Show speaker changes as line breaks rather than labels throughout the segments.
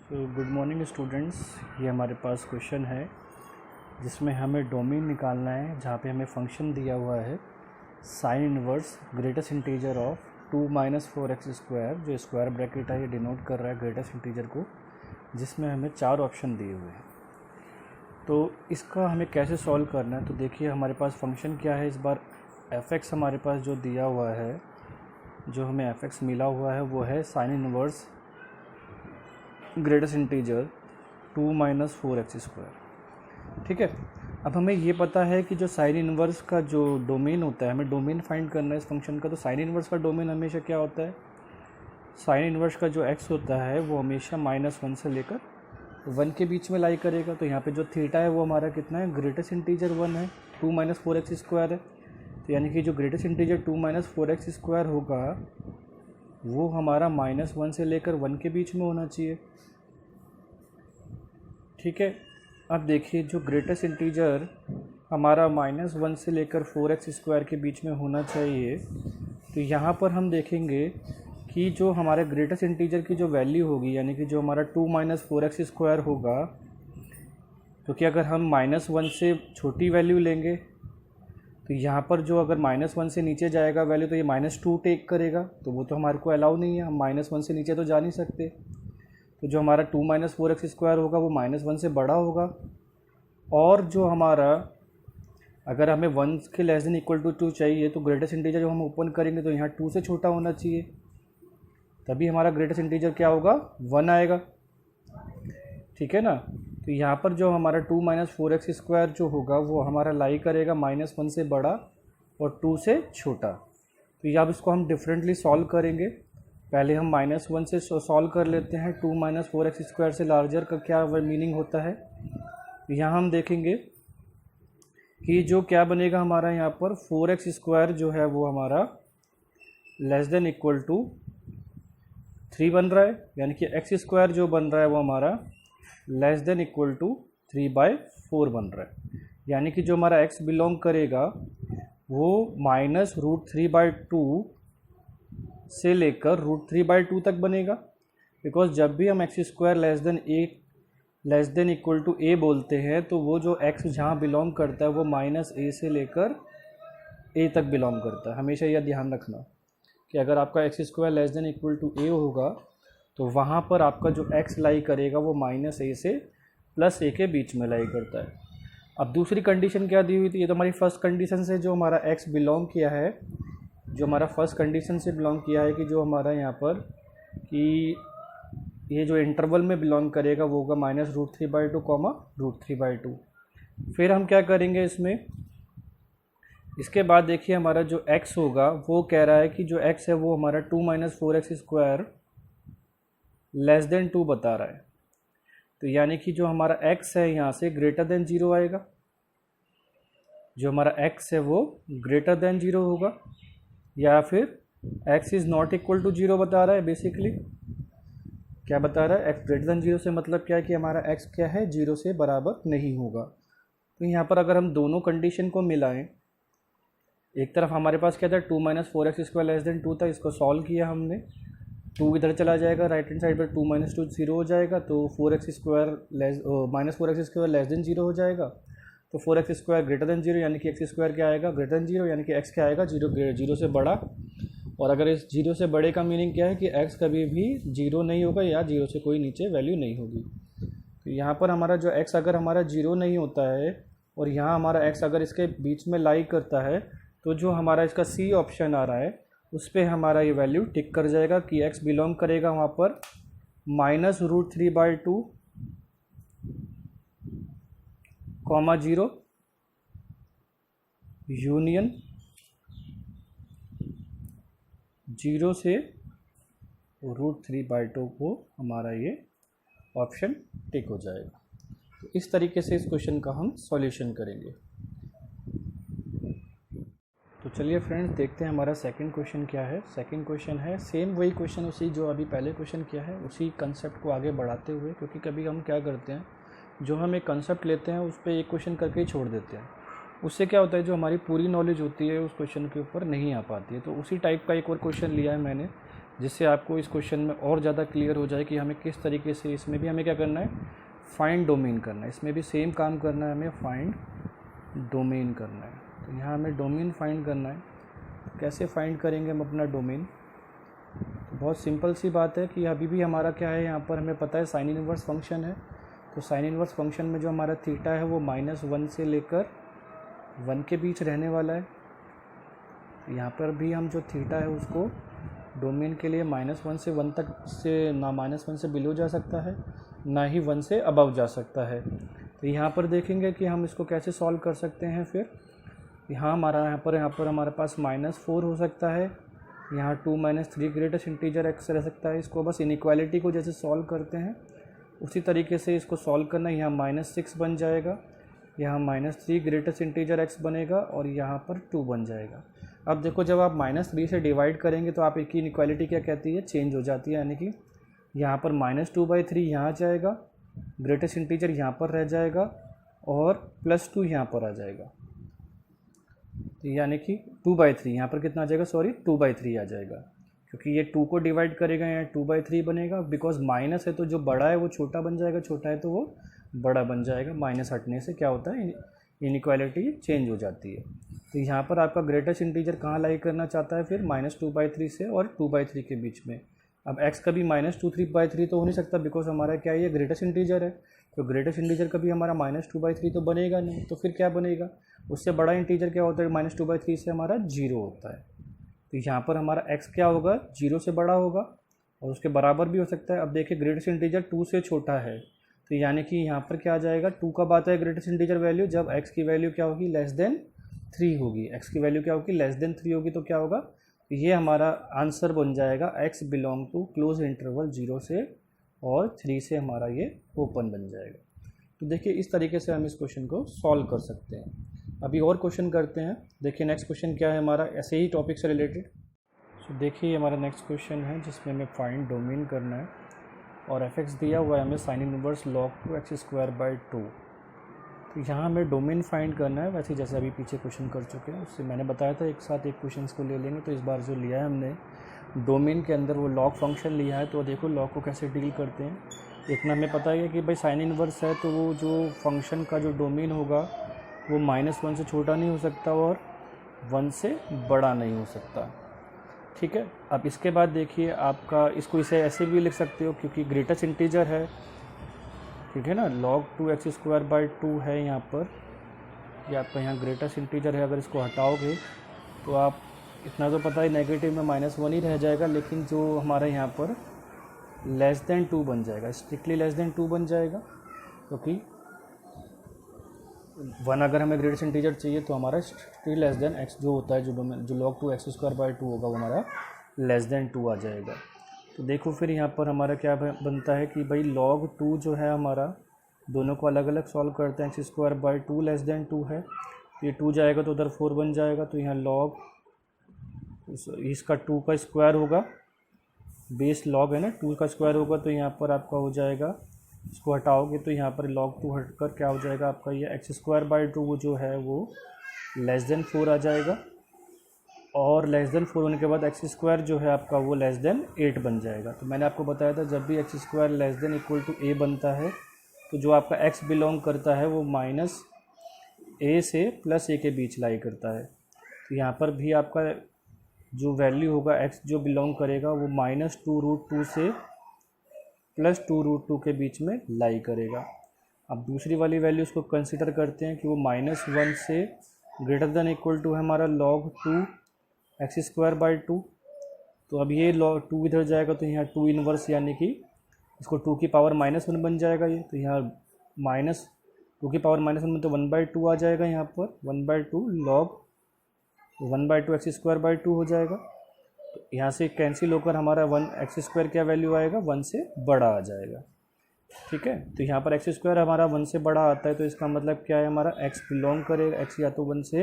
Good morning students. ये हमारे पास question है जिसमें हमें डोमेन निकालना है, जहाँ पे हमें फंक्शन दिया हुआ है sine inverse greatest integer of 2 - 4x square, जो स्क्वायर ब्रैकेट है ये डिनोट कर रहा है ग्रेटेस्ट इंटीजर को, जिसमें हमें 4 ऑप्शन दिए हुए हैं। तो इसका हमें कैसे सॉल्व करना है, तो देखिए हमारे पास फंक्शन क्या है। इस बार f(x) हमारे पास जो दिया हुआ है, जो हमें f(x) मिला हुआ है वो है sine inverse greatest integer 2 - 4x square. ठीक है, अब हमें ये पता है कि जो साइन इनवर्स का जो डोमेन होता है, हमें डोमेन फाइंड करना है इस फंक्शन का। तो साइन इनवर्स का डोमेन हमेशा क्या होता है, साइन इनवर्स का जो x होता है वो हमेशा -1 से लेकर 1 के बीच में लाई करेगा। तो यहाँ पे जो थीटा है वो हमारा कितना है, ग्रेटेस्ट इंटीजर 1 है, 2 - 4x स्क्वायर है। तो यानी कि जो ग्रेटेस्ट इंटीजर 2 - 4x स्क्वायर होगा वो हमारा -1 से लेकर 1 के बीच में होना चाहिए। ठीक है, अब देखिए जो ग्रेटेस्ट इंटीजर हमारा -1 से लेकर 4x स्क्वायर के बीच में होना चाहिए, तो यहाँ पर हम देखेंगे कि जो हमारे ग्रेटेस्ट इंटीजर की जो वैल्यू होगी, यानी कि जो हमारा 2 - 4x स्क्वायर होगा, क्योंकि अगर हम -1 से छोटी वैल्यू लेंगे तो यहाँ पर जो अगर -1 से नीचे जाएगा वैल्यू, तो ये -2 टेक करेगा, तो वो तो हमारे को अलाउ नहीं है, हम -1 से नीचे तो जा नहीं सकते। तो जो हमारा 2 - 4x स्क्वायर होगा वो -1 से बड़ा होगा। और जो हमारा अगर हमें 1 के लेस देन इक्वल टू 2 चाहिए, तो ग्रेटेस्ट इंटीजर जो हम ओपन करेंगे तो यहाँ 2 से छोटा होना चाहिए, तभी हमारा ग्रेटेस्ट इंटीजर क्या होगा, 1 आएगा। ठीक है ना, तो यहाँ पर जो हमारा 2 - 4x स्क्वायर जो होगा वो हमारा लाई करेगा -1 से बड़ा और 2 से छोटा। तो ये अब इसको हम डिफरेंटली सॉल्व करेंगे। पहले हम -1 से सॉल्व कर लेते हैं। 2 - 4x स्क्वायर से लार्जर का क्या मीनिंग होता है, यहाँ हम देखेंगे कि जो क्या बनेगा हमारा यहाँ पर 4x स्क्वायर जो है वो हमारा लेस देन इक्वल टू 3 बन रहा है, यानी कि x स्क्वायर जो बन रहा है वो हमारा लेस देन इक्वल टू 3/4 बन रहा है। यानी कि जो हमारा x बिलोंग करेगा वो -√3/2 से लेकर √3/2 तक बनेगा। बिकॉज जब भी हम x square less than equal to a बोलते हैं, तो वो जो x जहाँ बिलोंग करता है वो -a से लेकर a तक बिलोंग करता है। हमेशा यह ध्यान रखना कि अगर आपका x square less than equal to a होगा तो वहाँ पर आपका जो x लाई करेगा वो -a से +a के बीच में लाई करता है। अब दूसरी कंडीशन क्या दी हुई थी, ये तो हमारी फर्स्ट कंडीशन से जो हमारा x बिलोंग किया है, जो हमारा फर्स्ट कंडीशन से बिलोंग किया है कि जो हमारा यहाँ पर कि ये जो इंटरवल में बिलोंग करेगा वो होगा -√3/2, √3/2। फिर हम क्या करेंगे इसमें, इसके बाद देखिए हमारा जो x होगा वो कह रहा है कि जो x है वो हमारा 2 - 4x स्क्वायर लेस देन 2 बता रहा है। तो यानी कि जो हमारा x है यहाँ से ग्रेटर देन 0 आएगा, जो हमारा x है वो ग्रेटर देन 0 होगा, या फिर x is not equal to 0 बता रहा है। बेसिकली क्या बता रहा है, x ग्रेटर देन 0 से मतलब क्या है कि हमारा x क्या है, 0 से बराबर नहीं होगा। तो यहाँ पर अगर हम दोनों कंडीशन को मिलाएं, एक तरफ हमारे पास क्या था, 2 - 4x स्क्वायर लेस देन 2 था, इसको सॉल्व किया हमने, 2 इधर चला जाएगा, राइट हैंड साइड पर 2 - 2 0 हो जाएगा, तो 4x square -4x square less then 0 हो जाएगा। तो 4x स्क्वायर ग्रेटर देन 0, यानी कि x स्क्वायर क्या आएगा, ग्रेटर देन 0, यानी कि x क्या आएगा, 0 से बड़ा। और अगर इस 0 से बड़े का मीनिंग क्या है कि x कभी भी 0 नहीं होगा या 0 से कोई नीचे वैल्यू नहीं होगी। तो यहाँ पर हमारा जो x अगर हमारा 0 नहीं होता है और यहाँ हमारा x अगर इसके बीच में लाई करता है, तो जो हमारा इसका C ऑप्शन आ रहा है उस पर हमारा ये वैल्यू टिक कर जाएगा कि x बिलोंग करेगा वहाँ पर -√3/2, 0 यूनियन 0 से √3/2 को हमारा ये ऑप्शन टिक हो जाएगा। तो इस तरीके से इस क्वेश्चन का हम सॉल्यूशन करेंगे। तो चलिए फ्रेंड्स देखते हैं हमारा सेकंड क्वेश्चन क्या है। सेकंड क्वेश्चन है सेम वही क्वेश्चन, उसी जो अभी पहले क्वेश्चन किया है उसी कंसेप्ट को आगे बढ़ाते हुए, क्योंकि कभी हम क्या करते हैं, जो हम एक कंसेप्ट लेते हैं उस पर एक क्वेश्चन करके ही छोड़ देते हैं। उससे क्या होता है, जो हमारी पूरी नॉलेज होती है उस क्वेश्चन के ऊपर नहीं आ पाती है। तो उसी टाइप का एक और क्वेश्चन लिया है मैंने, जिससे आपको इस क्वेश्चन में और ज़्यादा क्लियर हो जाए कि हमें किस तरीके से, इसमें भी हमें क्या करना है, फाइंड डोमेन करना है। इसमें भी सेम काम करना है, हमें फाइंड डोमेन करना है। तो यहाँ हमें डोमेन फाइंड करना है। कैसे फाइंड करेंगे हम अपना डोमेन? तो बहुत सिंपल सी बात है कि अभी भी हमारा क्या है, यहाँ पर हमें पता है साइन इनवर्स फंक्शन है। तो साइन इनवर्स फंक्शन में जो हमारा थीटा है वो -1 से लेकर 1 के बीच रहने वाला है। यहाँ पर भी हम जो थीटा है उसको डोमेन के लिए -1 से 1 तक से, ना -1 से बिलो जा सकता है, ना ही 1 से अबव जा सकता है। तो यहाँ पर देखेंगे कि हम इसको कैसे सॉल्व कर सकते हैं। फिर यहाँ पर हमारे पास -4 हो सकता है, यहाँ 2 - 3 ग्रेटेस्ट इंटीजर x रह सकता है। इसको बस इनइक्वालिटी को जैसे सॉल्व करते हैं उसी तरीके से इसको सॉल्व करना है। यहाँ -6 बन जाएगा, यहाँ -3 ग्रेटेस्ट इंटीजर x बनेगा और यहाँ पर 2 बन जाएगा। अब देखो, जब आप -3 से डिवाइड करेंगे तो आप एक ही इनइक्वालिटी क्या कहती है, चेंज हो जाती है। यानी कि यहाँ पर -2/3 यहाँ जाएगा, ग्रेटेस्ट इंटीजर यहाँ पर रह जाएगा और +2 यहाँ पर आ जाएगा। तो यानी कि 2/3 यहाँ पर कितना आ जाएगा, सॉरी 2/3 आ जाएगा, क्योंकि ये 2 को डिवाइड करेगा, यहाँ 2/3 बनेगा। बिकॉज माइनस है तो जो बड़ा है वो छोटा बन जाएगा, छोटा है तो वो बड़ा बन जाएगा। माइनस हटने से क्या होता है, इनइक्वालिटी चेंज हो जाती है। तो यहाँ पर आपका ग्रेटेस्ट इंटीजर कहाँ लाई करना चाहता है, फिर -2/3 से और 2/3 के बीच में। अब x कभी -2/3 तो हो नहीं सकता, बिकॉज हमारा क्या है, ये ग्रेटेस्ट इंटीजर है। तो ग्रेटेस्ट इंटीजर कभी हमारा -2/3 तो बनेगा नहीं। तो फिर क्या बनेगा, उससे बड़ा इंटीजर क्या होता है, -2/3 से हमारा 0 होता है। तो यहाँ पर हमारा x क्या होगा, 0 से बड़ा होगा और उसके बराबर भी हो सकता है। अब देखिए, ग्रेटेस्ट इंटीजर 2 से छोटा है, तो यानी कि यहाँ पर क्या आ जाएगा, 2 कब आता है ग्रेटेस्ट इंटीजर वैल्यू, जब x की वैल्यू क्या होगी, <3 होगी। x की वैल्यू क्या होगी, <3 होगी। तो क्या होगा, ये हमारा आंसर बन जाएगा x belong to close interval 0 से और 3 से, हमारा ये ओपन बन जाएगा। तो देखिए, इस तरीके से हम इस क्वेश्चन को सॉल्व कर सकते हैं। अभी और क्वेश्चन करते हैं। देखिए नेक्स्ट क्वेश्चन क्या है हमारा, ऐसे ही टॉपिक से रिलेटेड। सो देखिए, ये हमारा नेक्स्ट क्वेश्चन है जिसमें हमें फाइंड डोमेन करना है और f(x) दिया हुआ है हमें साइन इनवर्स log 2x²/2। तो यहाँ हमें डोमेन फाइंड करना है, वैसे जैसे अभी पीछे क्वेश्चन कर चुके हैं उससे मैंने बताया था एक साथ एक क्वेश्चन को ले लेंगे। तो इस बार जो लिया है हमने डोमेन के अंदर वो लॉग फंक्शन लिया है। तो देखो लॉग को कैसे डील करते हैं। इतना हमें पता है कि भाई साइन इनवर्स है तो वो जो फंक्शन का जो डोमेन होगा वो -1 से छोटा नहीं हो सकता और 1 से बड़ा नहीं हो सकता। ठीक है, अब इसके बाद देखिए आपका, इसको इसे ऐसे भी लिख सकते हो क्योंकि ग्रेटेस्ट इंटीजर है, ठीक है ना, log 2x² है यहाँ पर, ये आपका यहाँ ग्रेटेस्ट इंटीजर है। अगर इसको हटाओगे तो आप, इतना तो पता है नेगेटिव में -1 ही रह जाएगा, लेकिन जो हमारा यहाँ पर <2 बन जाएगा, स्ट्रिक्टली <2 बन जाएगा, क्योंकि 1 अगर हमें ग्रेटेस्ट इंटीजर चाहिए तो हमारा स्ट्रिक्टली x जो होता है, जो log 2x² होगा वो हमारा <2 आ जाएगा। तो देखो फिर यहाँ पर हमारा क्या बनता है कि भाई log 2 जो है हमारा, दोनों को अलग अलग सॉल्व करते हैं, x² 2 है, ये 2 जाएगा तो उधर 4 बन जाएगा। तो यहाँ log, इसका 2 का स्क्वायर होगा, बेस log है ना, 2 का स्क्वायर होगा, तो यहाँ पर आपका हो जाएगा, इसको हटाओगे तो यहाँ पर log 2 हटकर क्या हो जाएगा आपका, ये x² 2 जो है वो <4 आ जाएगा, और <4 होने के बाद x² जो है आपका वो <8 बन जाएगा। तो मैंने आपको बताया था जब भी x² =a बनता है तो जो आपका x बिलोंग करता है वो -a से +a के बीच लाई करता है। तो यहाँ पर भी आपका जो वैल्यू होगा x जो बिलोंग करेगा वो -2√2 से +2√2 के बीच में लाई करेगा। अब दूसरी वाली वैल्यू उसको कंसिडर करते हैं कि वो -1 से > है हमारा log 2x² 2। तो अब ये log 2 इधर जाएगा तो यहाँ 2 इनवर्स, यानी कि इसको 2 की पावर -1 बन जाएगा ये, तो यहाँ -2 की पावर -1 में तो 1/2 आ जाएगा, यहाँ पर 1/2 log 1/2 x² 2 हो जाएगा। तो यहाँ से कैंसिल होकर हमारा 1 x² क्या वैल्यू आएगा, 1 से बड़ा आ जाएगा। ठीक है, तो यहाँ पर x² हमारा 1 से बड़ा आता है, तो इसका मतलब क्या है, हमारा x बिलोंग करेगा, x या तो 1 से,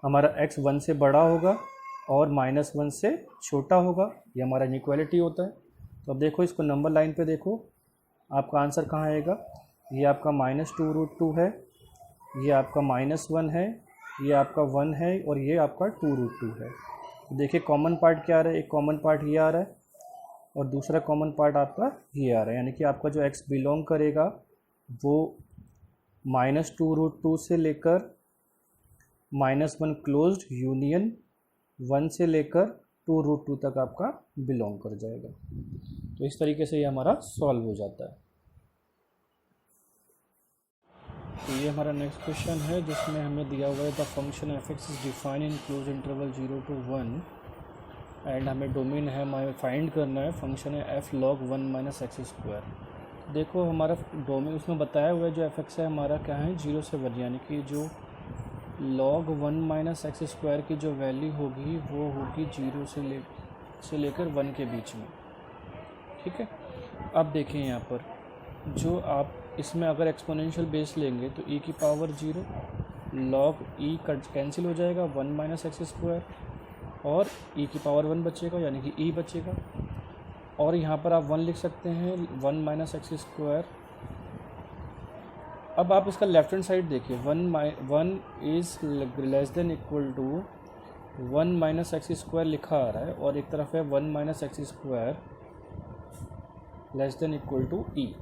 हमारा x 1 से बड़ा होगा और -1 से छोटा होगा, ये हमारा इनइक्वालिटी होता है। तो अब देखो इसको नंबर लाइन पे देखो, आपका आंसर कहाँ आएगा, ये आपका -2√2 है, ये आपका -1 है, ये आपका 1 है और ये आपका 2√2 है। देखिए कॉमन पार्ट क्या आ रहा है, एक कॉमन पार्ट ये आ रहा है और दूसरा कॉमन पार्ट आपका ये आ रहा है, यानी कि आपका जो x बिलोंग करेगा वो -2√2 से लेकर -1 क्लोज्ड यूनियन 1 से लेकर 2√2 तक आपका बिलोंग कर जाएगा। तो इस तरीके से ये हमारा सॉल्व हो जाता है। तो ये हमारा नेक्स्ट क्वेश्चन है जिसमें हमें दिया हुआ है the function F x is define in close interval 0 to 1 and हमें डोमेन है, हमें फाइंड करना है फंक्शन है F log 1 minus x square. देखो हमारा डोमेन उसमें बताया हुआ है जो एफ एक्स है हमारा क्या है 0 से 1, यानी कि जो log 1 माइनस एक्स स्क्वायर की जो वैल्यू होगी वो होगी 0 से लेकर 1 के बीच में। ठीक है, अब देखें यहाँ पर जो आप इसमें अगर एक्सपोनेंशियल बेस लेंगे तो e की पावर 0 log e कैंसिल हो जाएगा 1 माइनस एक्स स्क्वायर और e की पावर 1 बचेगा, यानी कि e बचेगा। और यहाँ पर आप 1 लिख सकते हैं 1 माइनस एक्स स्क्वायर। अब आप इसका लेफ्ट हैंड साइड देखिए 1 is less than equal to 1 minus x square लिखा आ रहा है और एक तरफ है 1 minus x square less than equal to e.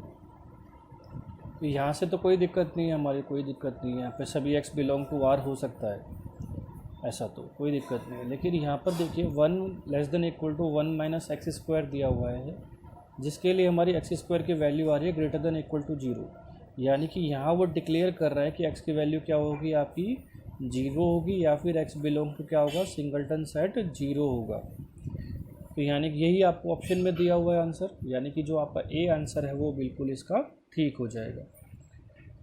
यहाँ से तो कोई दिक्कत नहीं है, हमारी कोई दिक्कत नहीं है, यहाँ पे सभी x बिलोंग टू r हो सकता है, ऐसा तो कोई दिक्कत नहीं है। लेकिन यहाँ पर देखिए 1 less than equal to 1 minus x square दिया हुआ है जिसके लिए हमारी एक्स स्क्वायर की वैल्यू आ रही है ग्रेटर देन इक्वल टू 0, यानी कि यहाँ वो डिक्लेयर कर रहा है कि x की वैल्यू क्या होगी आपकी 0 होगी या फिर x बिलोंग टू क्या होगा सिंगलटन सेट 0 होगा। तो यानी कि यही आपको ऑप्शन में दिया हुआ है आंसर, यानी कि जो आपका ए आंसर है वो बिल्कुल इसका ठीक हो जाएगा।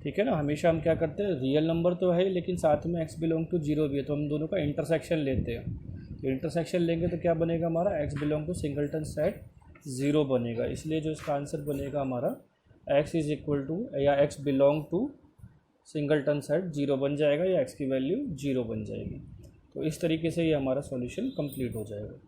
ठीक है ना, हमेशा हम क्या करते हैं रियल नंबर तो है लेकिन साथ में x बिलोंग टू 0 भी है तो हम दोनों का इंटरसेक्शन लेते हैं। तो इंटरसेक्शन लेंगे तो क्या बनेगा हमारा x belong to singleton set 0 बनेगा, इसलिए जो इसका आंसर बनेगा हमारा x इज़ इक्वल टू या x belong to singleton set 0 बन जाएगा या x की वैल्यू 0 बन जाएगी। तो इस तरीके से ये हमारा सॉल्यूशन कंप्लीट हो जाएगा।